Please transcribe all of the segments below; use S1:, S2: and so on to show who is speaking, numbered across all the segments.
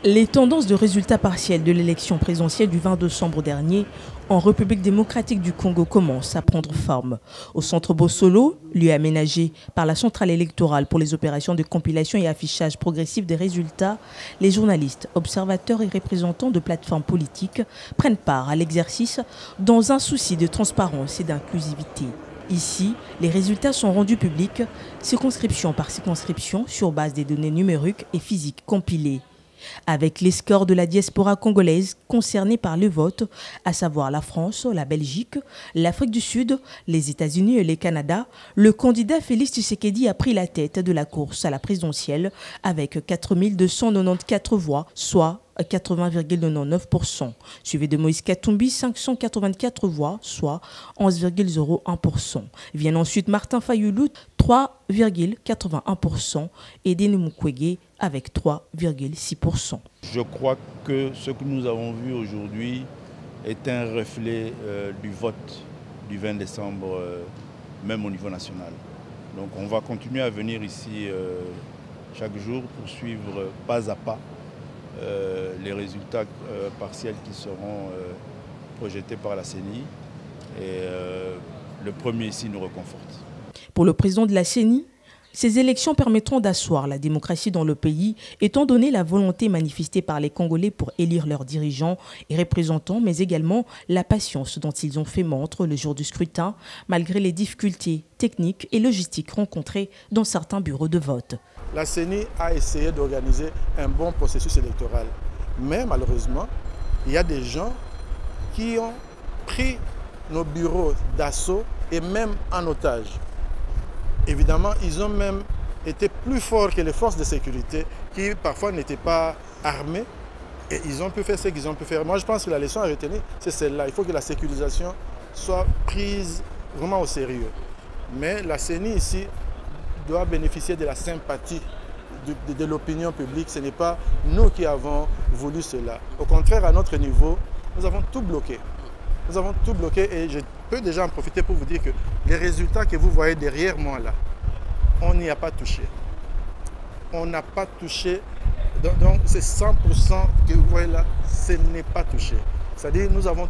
S1: Les tendances de résultats partiels de l'élection présidentielle du 20 décembre dernier en République démocratique du Congo commencent à prendre forme. Au centre Bossolo, lieu aménagé par la centrale électorale pour les opérations de compilation et affichage progressif des résultats, les journalistes, observateurs et représentants de plateformes politiques prennent part à l'exercice dans un souci de transparence et d'inclusivité. Ici, les résultats sont rendus publics, circonscription par circonscription, sur base des données numériques et physiques compilées, avec les scores de la diaspora congolaise concernée par le vote, à savoir la France, la Belgique, l'Afrique du Sud, les États-Unis et le Canada. Le candidat Félix Tshisekedi a pris la tête de la course à la présidentielle avec 4 294 voix, soit 80,99%, suivi de Moïse Katumbi, 584 voix, soit 11,01%. Viennent ensuite Martin Fayulu, 3,81%, et Denis Mukwege avec 3,6%.
S2: Je crois que ce que nous avons vu aujourd'hui est un reflet du vote du 20 décembre, même au niveau national. Donc on va continuer à venir ici chaque jour pour suivre pas à pas les résultats partiels qui seront projetés par la CENI. Et le premier ici nous reconforte.
S1: Pour le président de la CENI, ces élections permettront d'asseoir la démocratie dans le pays, étant donné la volonté manifestée par les Congolais pour élire leurs dirigeants et représentants, mais également la patience dont ils ont fait montre le jour du scrutin, malgré les difficultés techniques et logistiques rencontrées dans certains bureaux de vote.
S3: La CENI a essayé d'organiser un bon processus électoral, mais malheureusement, il y a des gens qui ont pris nos bureaux d'assaut et même en otage. Évidemment, ils ont même été plus forts que les forces de sécurité qui parfois n'étaient pas armées et ils ont pu faire ce qu'ils ont pu faire. Moi, je pense que la leçon à retenir, c'est celle-là. Il faut que la sécurisation soit prise vraiment au sérieux. Mais la CENI ici doit bénéficier de la sympathie de l'opinion publique. Ce n'est pas nous qui avons voulu cela. Au contraire, à notre niveau, nous avons tout bloqué. Nous avons tout bloqué et je peux déjà en profiter pour vous dire que les résultats que vous voyez derrière moi là, on n'y a pas touché. On n'a pas touché. Donc c'est 100% que vous voyez là, ce n'est pas touché. C'est-à-dire nous avons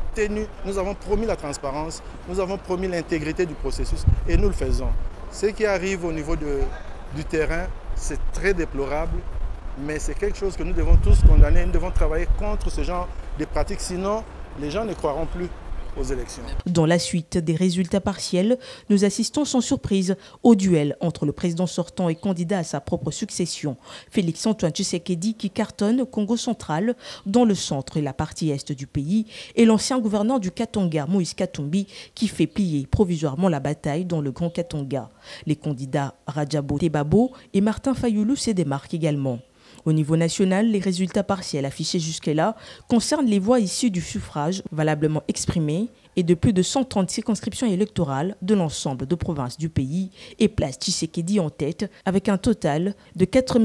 S3: promis la transparence, nous avons promis l'intégrité du processus et nous le faisons. Ce qui arrive au niveau du terrain, c'est très déplorable, mais c'est quelque chose que nous devons tous condamner. Nous devons travailler contre ce genre de pratiques, sinon les gens ne croiront plus aux élections.
S1: Dans la suite des résultats partiels, nous assistons sans surprise au duel entre le président sortant et candidat à sa propre succession, Félix Antoine Tshisekedi, qui cartonne au Congo central, dans le centre et la partie est du pays, et l'ancien gouverneur du Katanga, Moïse Katumbi, qui fait plier provisoirement la bataille dans le Grand Katanga. Les candidats Rajabo Tebabo et Martin Fayulu se démarquent également. Au niveau national, les résultats partiels affichés jusque-là concernent les voix issues du suffrage valablement exprimées et de plus de 130 circonscriptions électorales de l'ensemble de provinces du pays et place Tshisekedi en tête avec un total de 4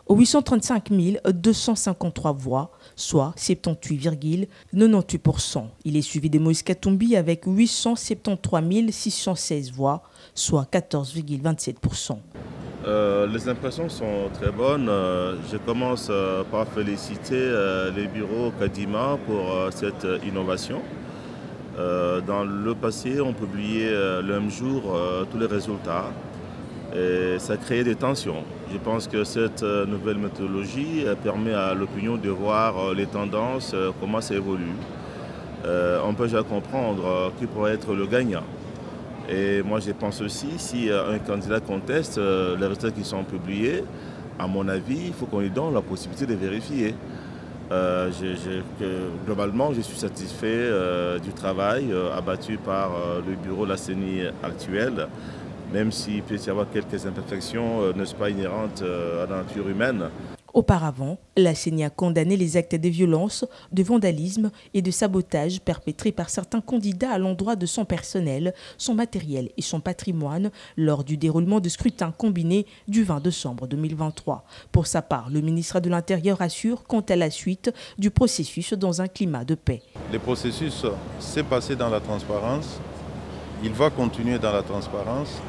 S1: 835 253 voix, soit 78,98%. Il est suivi de Moïse Katumbi avec 873 616 voix, soit 14,27%.
S4: Les impressions sont très bonnes. Je commence par féliciter les bureaux Kadima pour cette innovation. Dans le passé, on publiait le même jour tous les résultats et ça créait des tensions. Je pense que cette nouvelle méthodologie permet à l'opinion de voir les tendances, comment ça évolue. On peut déjà comprendre qui pourrait être le gagnant. Et moi, je pense aussi, si un candidat conteste les résultats qui sont publiés, à mon avis, il faut qu'on lui donne la possibilité de vérifier. Globalement, je suis satisfait du travail abattu par le bureau de la CENI actuel, même s'il peut y avoir quelques imperfections, n'est-ce pas, inhérentes à la nature humaine.
S1: Auparavant, la CENI a condamné les actes de violence, de vandalisme et de sabotage perpétrés par certains candidats à l'endroit de son personnel, son matériel et son patrimoine lors du déroulement de scrutin combiné du 20 décembre 2023. Pour sa part, le ministre de l'Intérieur assure quant à la suite du processus dans un climat de paix.
S5: Le processus s'est passé dans la transparence, il va continuer dans la transparence.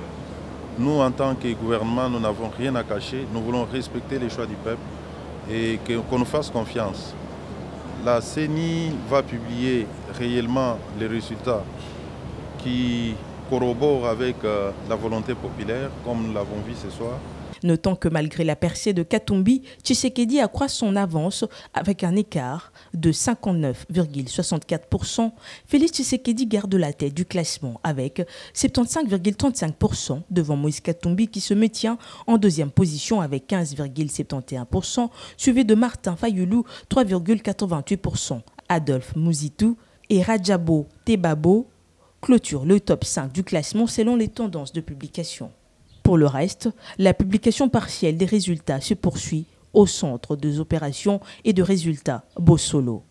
S5: Nous, en tant que gouvernement, nous n'avons rien à cacher. Nous voulons respecter les choix du peuple et qu'on nous fasse confiance. La CENI va publier réellement les résultats qui corroborent avec la volonté populaire, comme nous l'avons vu ce soir.
S1: Notant que malgré la percée de Katumbi, Tshisekedi accroît son avance avec un écart de 59,64%. Félix Tshisekedi garde la tête du classement avec 75,35% devant Moïse Katumbi qui se maintient en deuxième position avec 15,71%, suivi de Martin Fayulu 3,88%. Adolphe Mouzitou et Rajabo Tebabo clôturent le top 5 du classement selon les tendances de publication. Pour le reste, la publication partielle des résultats se poursuit au Centre des opérations et de résultats Bosolo.